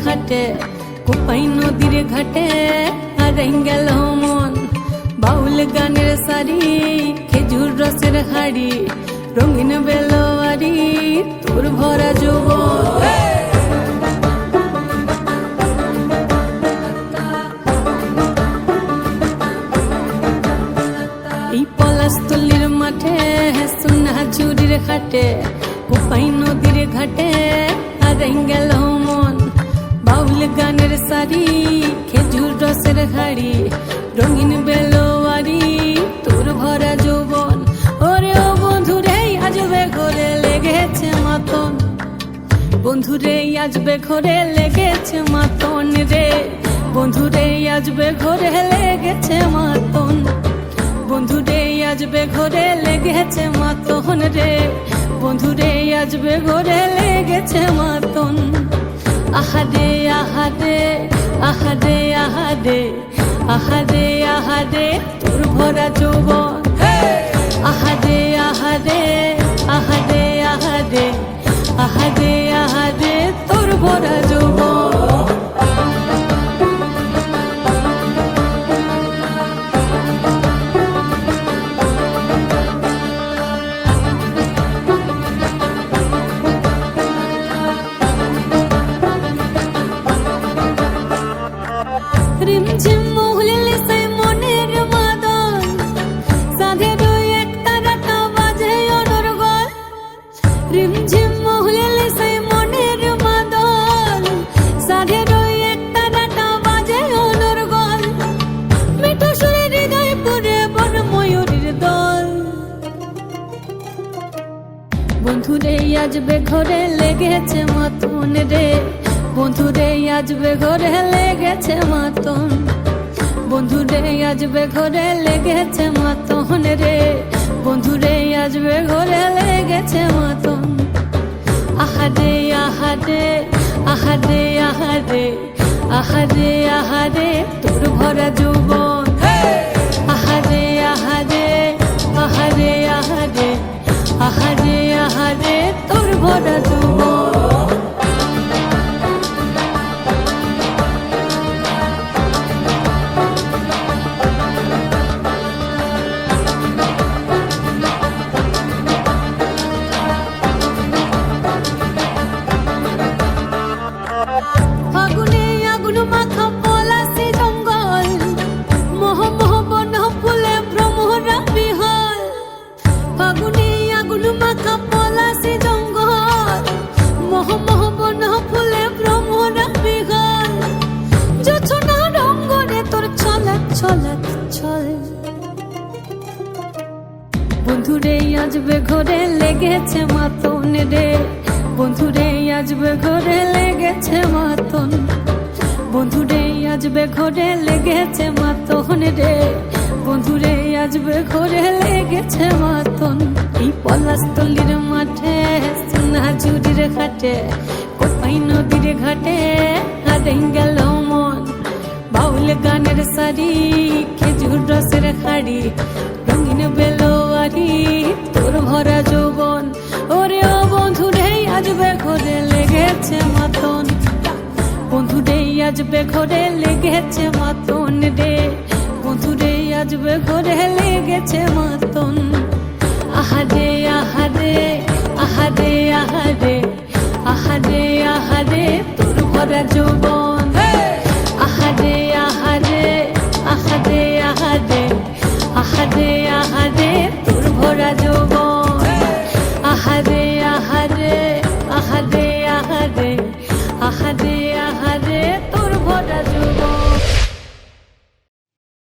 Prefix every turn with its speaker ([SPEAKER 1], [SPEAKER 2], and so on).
[SPEAKER 1] খাটে কোপাই নদীর ঘাটে হারাই গেল মন বাউল গানের সারি খেজুর রসের হাড়ি রঙিন বেলোয়ারি তোর ভরা যৌবন এই পলাশতলির মাঠে সোনা ঝুরির খাটে কোপাই নদীর ঘাটে হারাই গেল মন বাউল গানের সারি খেজুর রসের হাড়ি রঙিন বেলোয়ারি তোর ভরা যৌবন ওরে ও বন্ধুরে আজবে ঘরে লেগেছে মাতন বন্ধুরে আজবে ঘরে লেগেছে মাতন রে বন্ধুরে আজবে ঘরে লেগেছে মাতন বন্ধুরে আজবে ঘরে লেগেছে মাতন রে বন্ধুরে আজবে ঘরে লেগেছে মাতন আহারে আহারে আহারে আহারে আহারে আহারে তোর ভরা যৌবন আহারে আহারে আহারে আহারে আহারে আহারে তোর ভরা যৌবন রিমঝিম মহুলিলে সেই মনের মাদল সাধের এক তারাটা বাজে অনর্গল রিমঝিম মহুলিলে সেই মনের মাদল সাধের এক তারাটা বাজে অনর্গল মিঠো সুরে হৃদয় পুরে বন ময়ূরীর দল বন্ধুরে আজবে ঘরে লেগেছে মাতন রে বন্ধুরে আজবে ঘরে লেগেছে মাতন বন্ধুরে আজবে ঘরে লেগেছে মাতন রে বন্ধুরে আজবে ঘরে লেগেছে মাতন আহারে আহারে আহারে আহারে আহারে আহারে তোর ভরা যৌবন আহারে আহারে আহারে আহারে আহারে আহারে তোর ভরা যৌবন ফাগুনে আগুন মাখা পলাশি জঙ্গল মোহ মোহ বন ফুলে ভ্রমরা বিহল ফাগুনে আগুন মাখা পলাশি জঙ্গল মোহ মোহ বন ফুলে ভ্রমরা বিহল জোছনা রঙ্গনে তোর ছলক ছলক ছল বন্ধুরে আজবে ঘরে লেগেছে মাতন রে বন্ধুরে আজবে ঘরে লেগেছে মাতন বন্ধুরে আজবে ঘরে লেগেছে মাতন রে বন্ধুরে আজবে ঘরে লেগেছে মাতন এই পলাশতলির মাঠে সোনা ঝুরির খাটে কোপাই নদীর ঘাটে হারাই গেল মন বাউল গানের সারি খেজুর রসের হাড়ি রঙিন বেলোয়ারি তোর ভরা যৌবন ওরে ও বন্ধুরে আজবে ঘরে লেগেছে মাতন বন্ধুরে আজবে ঘরে লেগেছে মাতন রে বন্ধুরে আজবে ঘরে লেগেছে মাতন আহারে আহারে আহারে আহারে আহারে আহারে তোর ভরা যৌবন